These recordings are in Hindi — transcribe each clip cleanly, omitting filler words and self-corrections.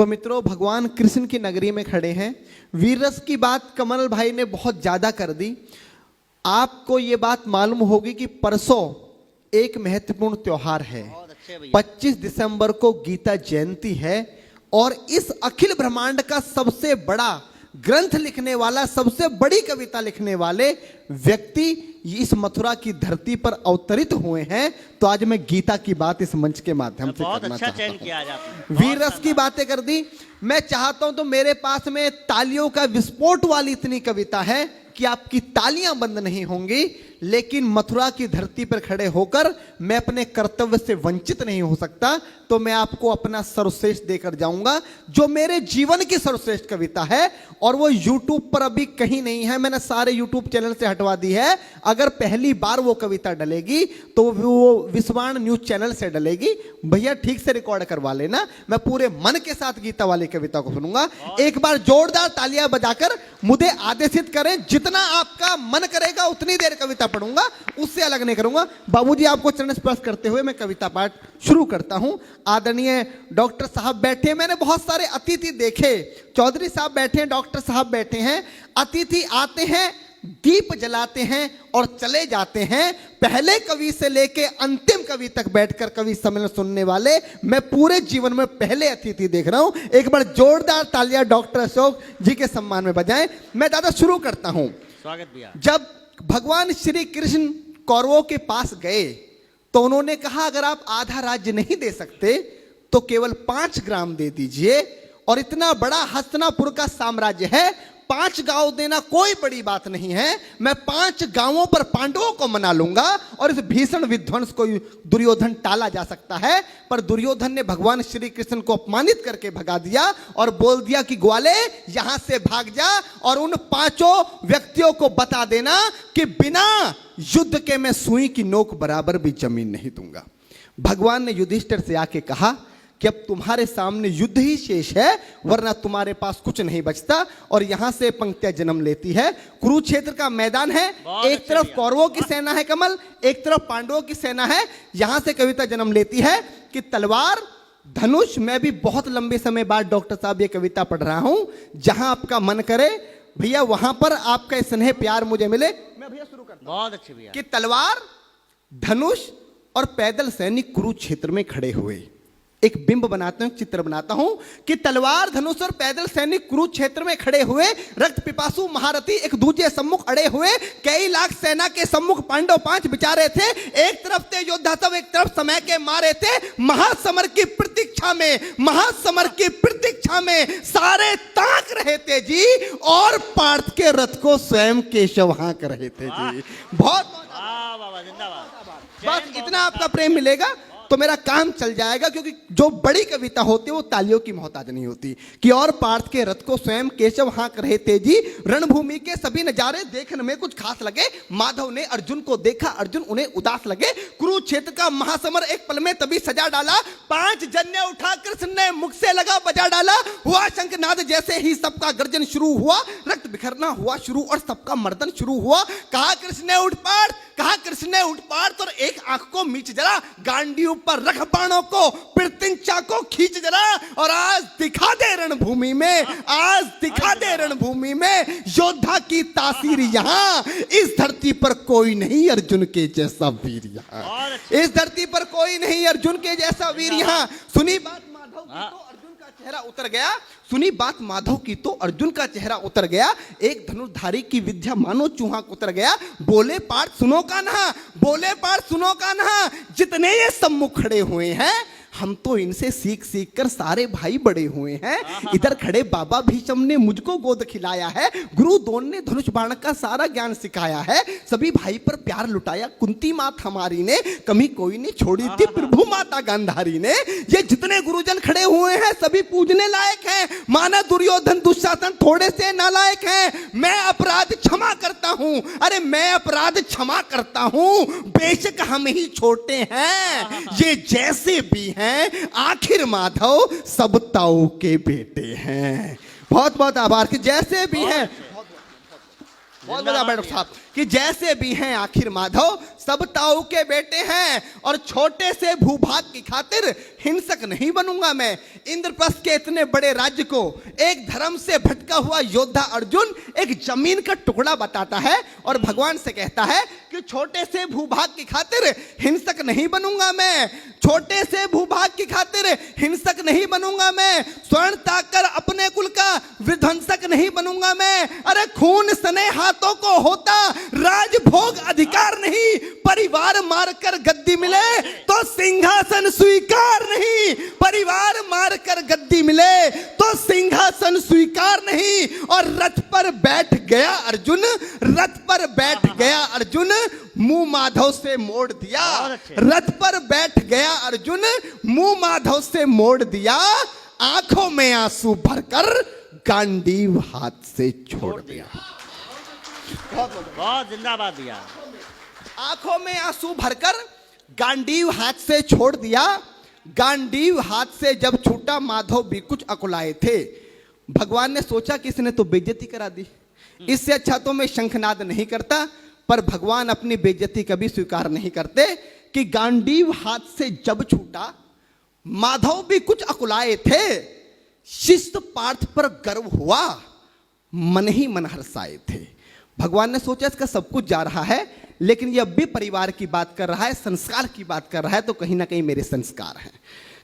तो मित्रों, भगवान कृष्ण की नगरी में खड़े हैं। वीर रस की बात कमल भाई ने बहुत ज्यादा कर दी। आपको ये बात मालूम होगी कि परसों एक महत्वपूर्ण त्योहार है। 25 दिसंबर को गीता जयंती है और इस अखिल ब्रह्मांड का सबसे बड़ा ग्रंथ लिखने वाला, सबसे बड़ी कविता लिखने वाले व्यक्ति इस मथुरा की धरती पर अवतरित हुए हैं। तो आज मैं गीता की बात इस मंच के माध्यम से करना चाहता हूं। वीर रस की बातें कर दी। मैं चाहता हूं तो मेरे पास में तालियों का विस्फोट वाली इतनी कविता है कि आपकी तालियां बंद नहीं होंगी, लेकिन मथुरा की धरती पर खड़े होकर मैं अपने कर्तव्य से वंचित नहीं हो सकता। तो मैं आपको अपना सर्वश्रेष्ठ देकर जाऊंगा, जो मेरे जीवन की सर्वश्रेष्ठ कविता है। और वो YouTube पर अभी कहीं नहीं है, मैंने सारे YouTube चैनल से हटवा दी है। अगर पहली बार वो कविता डलेगी तो वो विश्वान न्यूज चैनल से डलेगी। भैया ठीक से रिकॉर्ड करवा लेना, मैं पूरे मन के साथ गीता वाली कविता को सुनूंगा। एक बार जोरदार तालियां बजाकर मुझे आदेशित करें, जितना आपका मन करेगा उतनी देर कविता पढ़ूंगा, उससे अलग नहीं करूंगा। बाबूजी आपको चरण स्पर्श करते हुए मैं कविता पाठ शुरू करता हूं। आदरणीय डॉक्टर साहब बैठे, मैंने बहुत सारे अतिथि देखे। चौधरी साहब बैठे हैं, डॉक्टर साहब बैठे हैं। अतिथि आते हैं, दीप जलाते हैं और चले जाते हैं। पहले कवि से लेके अंतिम कवि तक बैठकर कवि सम्मेलन सुनने वाले मैं पूरे जीवन में पहले अतिथि देख रहा हूं। एक बार जोरदार तालियां डॉक्टर अशोक जी के सम्मान में बजाएं। मैं दादा शुरू करता हूं। स्वागत भैया। जब भगवान श्री कृष्ण कौरवों के पास गए तो उन्होंने कहा, अगर आप आधा राज्य नहीं दे सकते तो केवल 5 ग्राम दे दीजिए। और इतना बड़ा हस्तिनापुर का साम्राज्य है, 5 गांव देना कोई बड़ी बात नहीं है। मैं 5 गांवों पर पांडवों को मना लूंगा और इस भीषण विध्वंस को दुर्योधन टाला जा सकता है। पर दुर्योधन ने भगवान श्री कृष्ण को अपमानित करके भगा दिया और बोल दिया कि ग्वाले यहां से भाग जा और उन 5 व्यक्तियों को बता देना कि बिना युद्ध के मैं सुई की नोक बराबर भी जमीन नहीं दूंगा। भगवान ने युधिष्ठिर से आके कहा कि अब तुम्हारे सामने युद्ध ही शेष है, वरना तुम्हारे पास कुछ नहीं बचता। और यहां से पंक्तियां जन्म लेती है। कुरुक्षेत्र का मैदान है, एक तरफ कौरवों की सेना है कमल, एक तरफ पांडवों की सेना है। यहां से कविता जन्म लेती है कि तलवार धनुष। मैं भी बहुत लंबे समय बाद डॉक्टर साहब ये कविता पढ़ रहा हूं। जहां आपका मन करे भैया वहां पर आपका स्नेह प्यार मुझे मिले। मैं भैया शुरू करता हूं। बहुत अच्छे भैया। कि तलवार धनुष और पैदल सैनिक कुरुक्षेत्र में खड़े हुए। एक बिंब बनाता हूं, चित्र बनाता हूं कि तलवार धनुष और पैदल सैनिक कुरुक्षेत्र में खड़े हुए। रक्त पिपासु महारथी एक दूसरे सम्मुख अड़े हुए। कई लाख सेना के सम्मुख पांडव 5 बिचारे थे। एक तरफ थे योद्धा सब, एक तरफ समय के मारे थे। महासमर की प्रतीक्षा में, महासमर की प्रतीक्षा में सारे ताक रहे थे जी। और पार्थ के रथ को स्वयं केशव हाँक रहे थे जी। बहुत बस इतना आपका प्रेम मिलेगा तो मेरा काम चल जाएगा, क्योंकि जो बड़ी कविता होती है वो तालियों की मोहताज नहीं होती। कि और पार्थ के रथ को स्वयं केशव हाँक रहे थे जी। रणभूमि के सभी नजारे देखने में कुछ खास लगे। माधव ने अर्जुन को देखा, अर्जुन उन्हें उदास लगे। कुरुक्षेत्र का महासमर एक पल में तभी सजा डाला। 5 जन्य उठा कृष्ण ने मुख से लगा बजा डाला। हुआ शंखनाद जैसे ही सबका गर्जन शुरू हुआ। रक्त बिखरना हुआ शुरू और सबका मर्दन शुरू हुआ। कहा कृष्ण ने उठ पार्थ, कहा कृष्ण ने उठ पार्थ। और एक आंख को मीच जरा, गांडी पर रख बाणों को, प्रत्यंचा को खींच जरा। और आज दिखा दे रणभूमि में, आज दिखा दे रणभूमि में योद्धा की तासीर। यहाँ इस धरती पर कोई नहीं अर्जुन के जैसा वीर। यहाँ इस धरती पर कोई नहीं अर्जुन के जैसा वीर। यहाँ सुनी बात माधव की तो अर्जुन का चेहरा उतर गया। सुनी बात माधव की तो अर्जुन का चेहरा उतर गया। एक धनुर्धारी की विद्या मानो चूहा उतर गया। बोले पार्थ सुनो का नहा, बोले पार्थ सुनो का नहा। जितने ये सम्मुख खड़े हुए हैं, हम तो इनसे सीख सीख कर सारे भाई बड़े हुए हैं। इधर खड़े बाबा भीष्म ने मुझको गोद खिलाया है। गुरु द्रोण ने धनुष बाण का सारा ज्ञान सिखाया है। सभी भाई पर प्यार लुटाया कुंती मात हमारी ने, कमी कोई नहीं छोड़ी थी प्रभु माता गांधारी ने। ये जितने गुरुजन खड़े हुए हैं सभी पूजने लायक हैं। माना दुर्योधन दुशासन थोड़े से नालायक हैं। मैं अपराध क्षमा करता हूं, अरे मैं अपराध क्षमा करता हूं। बेशक हम ही छोटे हैं, ये जैसे भी हैं आखिर माधव सब ताऊ के बेटे हैं। बहुत बहुत आभार कि जैसे भी हैं, बहुत बड़ा डॉक्टर साहब कि जैसे भी हैं आखिर माधव सब ताऊ के बेटे हैं। और छोटे से भूभाग की खातिर हिंसक नहीं बनूंगा मैं। इंद्रप्रस्थ के इतने बड़े राज्य को एक धर्म से भटका हुआ योद्धा अर्जुन एक जमीन का टुकड़ा बताता है और भगवान से कहता है कि छोटे से भूभाग की खातिर हिंसक नहीं बनूंगा मैं, छोटे से भूभाग की खातिर हिंसक नहीं बनूंगा मैं, स्वर्ण ताकर अपने कुल का विध्वंसक नहीं बनूंगा मैं। अरे खून सने हाथों को होता राजभोग अधिकार नहीं, परिवार मारकर गद्दी मिले तो सिंहासन स्वीकार नहीं, परिवार मारकर गद्दी मिले तो सिंहासन स्वीकार नहीं। और रथ पर बैठ गया अर्जुन, रथ पर बैठ गया अर्जुन, मुंह माधव से मोड़ दिया, रथ पर बैठ गया अर्जुन, मुंह माधव से मोड़ दिया, आंखों में आंसू भरकर गांडीव हाथ से छोड़ दिया। बहुत जिंदाबाद दिया। आंखों में आंसू भरकर गांडीव हाथ से छोड़ दिया। गांडीव हाथ से जब छूटा माधव भी कुछ अकुलाए थे। भगवान ने सोचा कि इसने तो बेइज्जती करा दी, इससे अच्छा तो मैं शंखनाद नहीं करता। पर भगवान अपनी बेइज्जती कभी स्वीकार नहीं करते कि गांडीव हाथ से जब छूटा माधव भी कुछ अकुलाए थे। शिष्ट पार्थ पर गर्व हुआ, मन ही मन हर्षाए थे। भगवान ने सोचा इसका सब कुछ जा रहा है, लेकिन ये अब भी परिवार की बात कर रहा है, संस्कार की बात कर रहा है, तो कहीं ना कहीं मेरे संस्कार हैं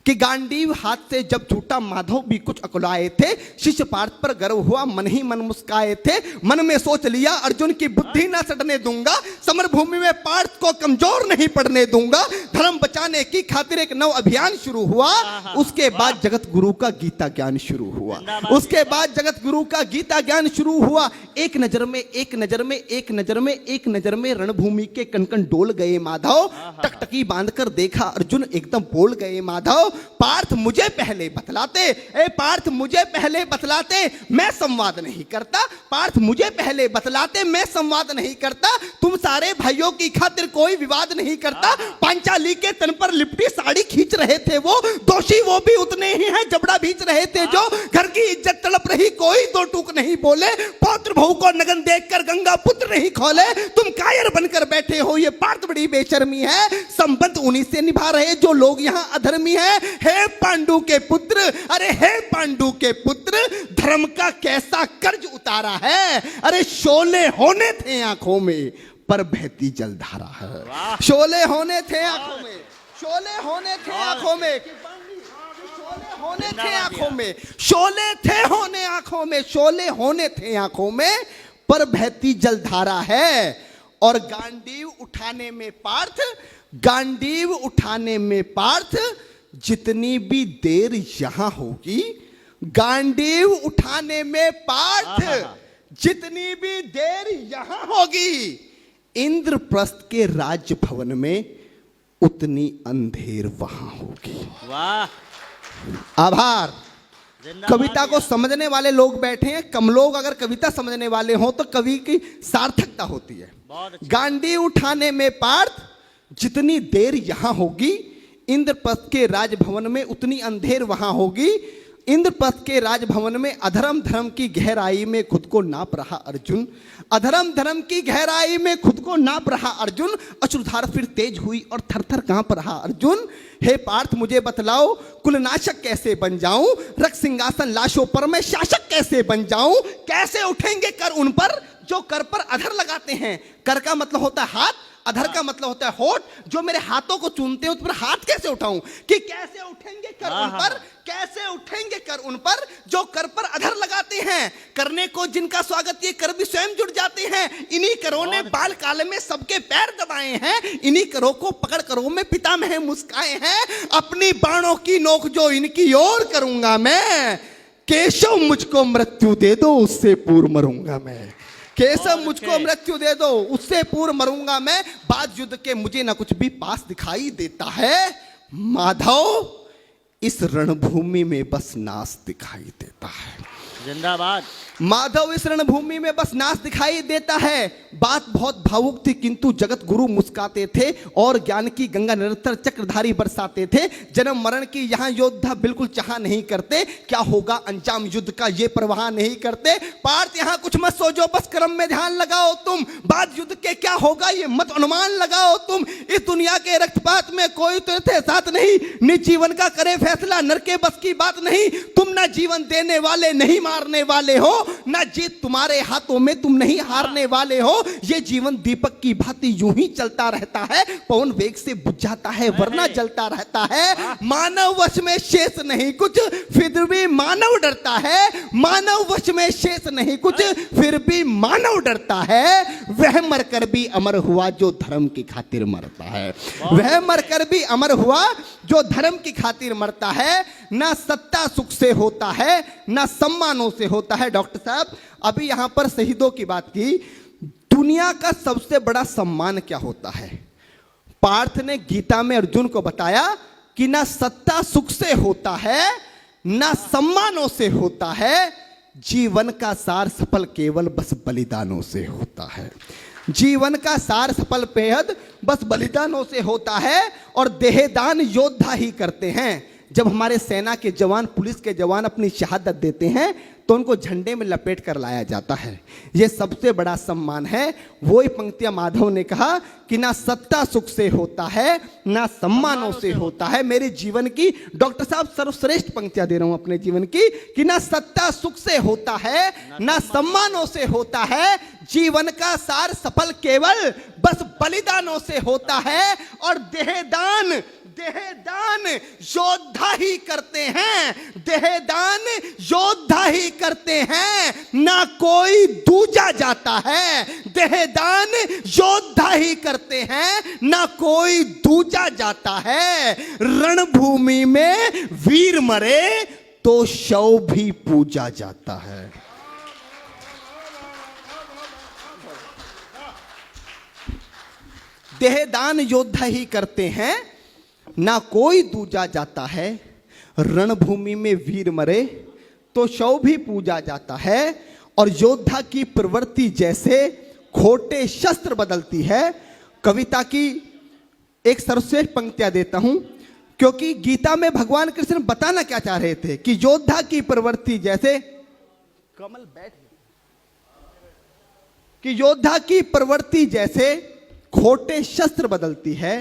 कि गांडीव हाथ से जब छूटा माधव भी कुछ अकुलाए थे। शिष्य पार्थ पर गर्व हुआ, मन ही मन मुस्काए थे। मन में सोच लिया अर्जुन की बुद्धि ना सड़ने दूंगा, समर भूमि में पार्थ को कमजोर नहीं पड़ने दूंगा। धर्म बचाने की खातिर एक नव अभियान शुरू हुआ। उसके बाद जगत गुरु का गीता ज्ञान शुरू हुआ, उसके बाद जगत गुरु का गीता ज्ञान शुरू हुआ। एक नजर में, एक नजर में, एक नजर में, एक नजर में रणभूमि के कनकन डोल गए माधव। टकटकी बांधकर देखा अर्जुन, एकदम बोल गए माधव, पार्थ मुझे पहले बतलाते, ए पार्थ मुझे पहले बतलाते, मैं संवाद नहीं करता। पार्थ मुझे पहले बतलाते, मैं संवाद नहीं करता। तुम सारे भाइयों की खातिर कोई विवाद नहीं करता। पांचाली के तन पर लिपटी साड़ी खींच रहे थे वो, दोषी वो भी उतने ही हैं, जबड़ा भींच रहे थे जो। घर की इज्जत तड़प रही, कोई दो टूक नहीं बोले। पौत्र बहू को नगन देखकर गंगा पुत्र नहीं खोले। तुम कायर बनकर बैठे हो, ये पार्थ बड़ी बेशर्मी है। संबंध उन्हीं से निभा रहे जो लोग यहाँ अधर्मी हैं। हे पांडु के पुत्र, अरे हे पांडु के पुत्र, धर्म का कैसा कर्ज उतारा है। अरे शोले होने थे आंखों में पर बहती जलधारा है। शोले होने थे आंखों में, शोले होने थे आंखों में, शोले होने थे आंखों में, शोले थे होने आंखों में, शोले होने थे आंखों में पर बहती जलधारा है। और गांडीव उठाने में पार्थ, गांडीव उठाने में पार्थ जितनी भी देर यहां होगी, गांडीव उठाने में पार्थ जितनी भी देर यहां होगी, इंद्रप्रस्थ के राज भवन में उतनी अंधेर वहां होगी। वाह, आभार। कविता को समझने वाले लोग बैठे हैं, कम लोग अगर कविता समझने वाले हों तो कवि की सार्थकता होती है। गांडीव उठाने में पार्थ जितनी देर यहां होगी, इंद्रप्रस्थ के राजभवन में उतनी अंधेर वहां होगी। इंद्रप्रस्थ के राजभवन में अधर्म धर्म की गहराई में खुद को नाप रहा अर्जुन, अधर्म धर्म की गहराई में खुद को नाप रहा अर्जुन। अश्रुधार फिर तेज हुई और थर थर कांप रहा अर्जुन। हे पार्थ मुझे बतलाओ, कुलनाशक कैसे बन जाऊं, रक्त सिंहासन लाशों पर मैं शासक कैसे बन जाऊं। कैसे उठेंगे कर उन पर जो कर पर अधर लगाते हैं। कर का मतलब होता है हाथ, अधर का मतलब होता है होठ। जो मेरे हाथों को चूमते हैं उस पर हाथ कैसे उठाऊं, कि कैसे उठेंगे कर उन पर, कैसे उठेंगे कर उन पर जो कर पर अधर लगाते हैं। करने को जिनका स्वागत ये कर भी स्वयं जुड़ जाते हैं। इन्हीं करों ने बाल काल में सबके पैर दबाए हैं, इन्हीं करों को पकड़ करों में पितामह मुस्काए हैं। अपनी बाणों की नोक जो इनकी ओर करूंगा मैं, केशव मुझको मृत्यु दे दो उससे पूर्व मरूंगा मैं। केशव मुझको मृत्यु दे दो उससे पूर्व मरूंगा मैं। बाद युद्ध के मुझे ना कुछ भी पास दिखाई देता है। माधव इस रणभूमि में बस नाश दिखाई देता है। जिंदाबाद। माधव इस रणभूमि में बस नाश दिखाई देता है। बात बहुत भावुक थी, किंतु जगत गुरु मुस्काते थे और ज्ञान की गंगा निरंतर चक्रधारी बरसाते थे। जन्म मरण की यहाँ योद्धा बिल्कुल चाह नहीं करते, क्या होगा अंजाम युद्ध का ये परवाह नहीं करते। पार्थ यहाँ कुछ मत सोचो, बस कर्म में ध्यान लगाओ तुम, बाद युद्ध के क्या होगा ये मत अनुमान लगाओ तुम। इस दुनिया के रक्तपात में कोई तो थे साथ नहीं, निज जीवन का करे फैसला नर के बस की बात नहीं। तुम ना जीवन देने वाले नहीं मारने वाले हो, ना जीत तुम्हारे हाथों में, तुम नहीं हारने वाले हो। ये जीवन दीपक की भांति यूं ही चलता रहता है, पवन वेग से बुझ जाता है वरना जलता रहता है। मानव वश में शेष नहीं कुछ, फिर भी मानव डरता है। मानव वश में शेष नहीं कुछ, फिर भी मानव डरता है। वह मरकर भी अमर हुआ जो धर्म की खातिर मरता है। वह मरकर भी अमर हुआ जो धर्म की खातिर मरता है। ना सत्ता सुख से होता है, ना सम्मानों से होता है। डॉक्टर साहब अभी यहां पर शहीदों की बात की, दुनिया का सबसे बड़ा सम्मान क्या होता है? पार्थ ने गीता में अर्जुन को बताया कि ना सत्ता सुख से होता है, ना सम्मानों से होता है। जीवन का सार सफल केवल बस बलिदानों से होता है। जीवन का सार सफल बेहद बस बलिदानों से होता है। और देहदान योद्धा ही करते हैं। जब हमारे सेना के जवान, पुलिस के जवान अपनी शहादत देते हैं तो उनको झंडे में लपेट कर लाया जाता है। यह सबसे बड़ा सम्मान है। वही पंक्तियां माधव ने कहा कि ना सत्ता सुख से होता है, ना सम्मानों से होता है। मेरे जीवन की डॉक्टर साहब सर्वश्रेष्ठ पंक्तियां दे रहा हूं अपने जीवन की, कि ना सत्ता सुख से होता है, ना सम्मानों से होता है। जीवन का सार सफल केवल बस बलिदानों से होता है। और देहदान योद्धा ही करते हैं। देहदान योद्धा ही करते हैं, ना कोई दूजा जाता है। देहदान योद्धा ही करते हैं, ना कोई दूजा जाता है। रणभूमि में वीर मरे तो शव भी पूजा जाता है। देहदान योद्धा ही करते हैं, ना कोई दूजा जाता है। रणभूमि में वीर मरे तो शव भी पूजा जाता है। और योद्धा की प्रवृत्ति जैसे खोटे शस्त्र बदलती है। कविता की एक सर्वश्रेष्ठ पंक्तियां देता हूं, क्योंकि गीता में भगवान कृष्ण बताना क्या चाह रहे थे कि योद्धा की प्रवृत्ति जैसे, कमल बैठ, कि योद्धा की प्रवृत्ति जैसे खोटे शस्त्र बदलती है।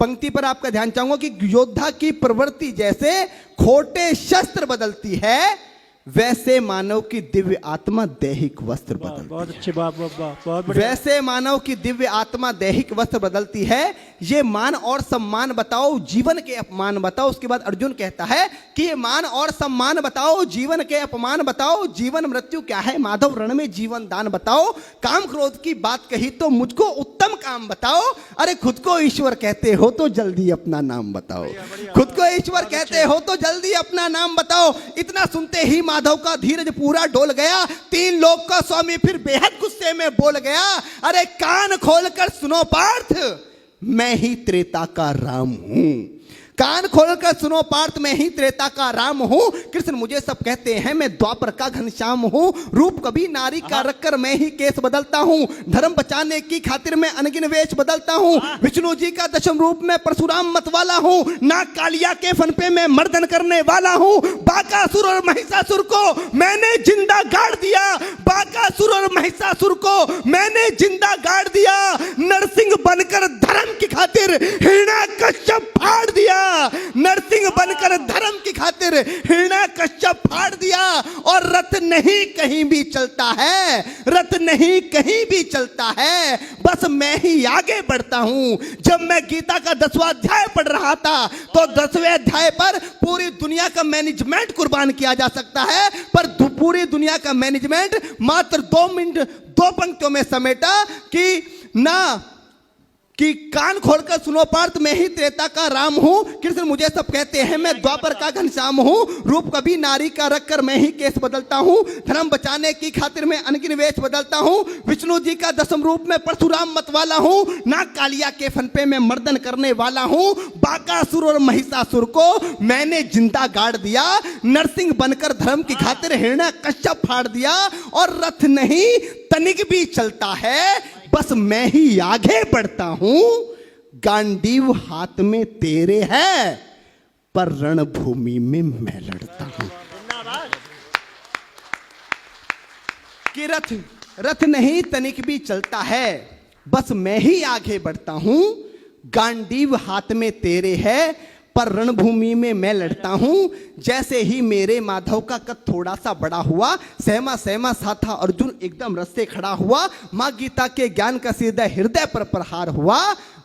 पंक्ति पर आपका ध्यान चाहूंगा कि योद्धा की प्रवृत्ति जैसे खोटे शस्त्र बदलती है, वैसे मानव की दिव्य आत्मा दैहिक वस्त्र बदलती है। बहुत अच्छी बात, बहुत बढ़िया। वैसे मानव की दिव्य आत्मा दैहिक वस्त्र बदलती है। ये मान और सम्मान बताओ, जीवन के अपमान बताओ। उसके बाद अर्जुन कहता है कि ये मान और सम्मान बताओ, जीवन के अपमान बताओ। जीवन मृत्यु क्या है माधव, रण में जीवन दान बताओ। काम क्रोध की बात कही तो मुझको उत्तम काम बताओ। अरे खुद को ईश्वर कहते हो तो जल्दी अपना नाम बताओ। खुद को ईश्वर कहते हो तो जल्दी अपना नाम बताओ। इतना सुनते ही माधव का धीरज पूरा डोल गया। तीन लोक का स्वामी फिर बेहद गुस्से में बोल गया, अरे कान खोलकर सुनो पार्थ, मैं ही त्रेता का राम हूं। कान खोलकर सुनो पार्थ, मैं ही त्रेता का राम हूं। कृष्ण मुझे सब कहते हैं, मैं द्वापर का घनश्याम हूं। रूप कभी नारी का रखकर मैं ही केस बदलता हूं। धर्म बचाने की खातिर मैं अनगिन वेश बदलता हूं। विष्णु जी का दशम रूप में परशुराम मतवाला हूं। नाग कालिया के फन पे मैं मर्दन करने वाला हूं। बाकासुर और महिषासुर को मैंने जिंदा गाड़ दिया। बाकासुर और महिषासुर को मैंने जिंदा गाड़ दिया। नरसिंह बनकर धर्म की खातिर हिरण्याकश्यप फाड़ दिया। नरसिंह बनकर धर्म की खातिर हिरण्याकश्यप फाड़ दिया। और रथ नहीं कहीं भी चलता है, रथ नहीं कहीं भी चलता है, बस मैं ही आगे बढ़ता हूं। जब मैं गीता का 10वां अध्याय पढ़ रहा था तो 10वें अध्याय पर पूरी दुनिया का मैनेजमेंट कुर्बान किया जा सकता है, पर पूरी दुनिया का मैनेजमेंट मात्र 2 मिनट 2 पंक्तियों में समेटा कि ना कि कान खोलकर सुनो पार्थ, मैं ही त्रेता का राम हूं। कृष्ण मुझे सब कहते हैं, मैं द्वापर का घनश्याम हूं। रूप कभी नारी का रख कर मैं ही केस बदलता हूं। धर्म बचाने की खातिर मैं अनगिन वेश बदलता हूं। विष्णु जी का 10वें रूप में परशुराम मतवाला हूं। नाग कालिया के फन पे मैं मर्दन करने वाला हूं। बाकासुर और महिषासुर को मैंने जिंदा गाड़ दिया। नरसिंह बनकर धर्म की खातिर हिरण्यकश्यप फाड़ दिया। और रथ नहीं तनिक भी चलता है, बस मैं ही आगे बढ़ता हूं। गांडीव हाथ में तेरे है, पर रणभूमि में मैं लड़ता हूं। जिंदाबाद। कि रथ नहीं तनिक भी चलता है, बस मैं ही आगे बढ़ता हूं। गांडीव हाथ में तेरे है, पर रणभूमि में मैं लड़ता हूं। जैसे ही मेरे माधव का कद थोड़ा सा बड़ा हुआ, सहमा सहमा सा था अर्जुन एकदम रस से खड़ा हुआ। मां गीता के ज्ञान का सीधा हृदय पर प्रहार हुआ।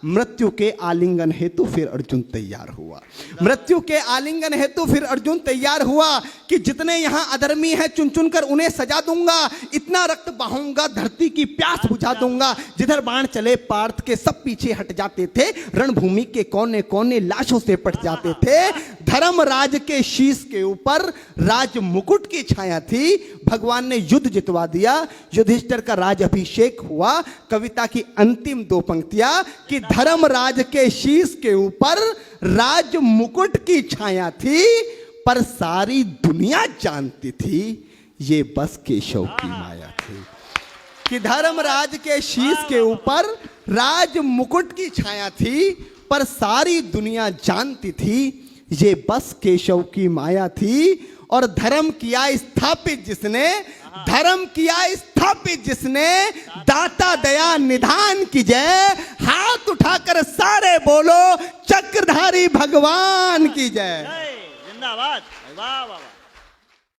मृत्यु के आलिंगन हेतु फिर अर्जुन तैयार हुआ। मृत्यु के आलिंगन हेतु फिर अर्जुन तैयार हुआ कि जितने यहां अधर्मी हैं चुन चुन कर उन्हें सजा दूंगा। इतना रक्त बहाऊंगा धरती की प्यास बुझा दूंगा। जिधर बाण चले पार्थ के सब पीछे हट जाते थे। रणभूमि के कोने कोने लाशों से पट जाते थे। धर्मराज के शीश के ऊपर राज मुकुट की छाया थी। भगवान ने युद्ध जितवा दिया। युधिष्ठिर का राज अभिषेक हुआ। कविता की अंतिम 2 पंक्तियां कि धर्मराज के शीश के ऊपर राज मुकुट की छाया थी, पर सारी दुनिया जानती थी ये बस केशव की माया थी। कि धर्मराज के शीश के ऊपर राज मुकुट की छाया थी, पर सारी दुनिया जानती थी ये बस केशव की माया थी। और धर्म किया स्थापित जिसने, धर्म किया स्थापित जिसने, दाता दया निधान की जय। हाथ उठाकर सारे बोलो चक्रधारी भगवान की जय। जिंदाबाद। वाह वाह वाह।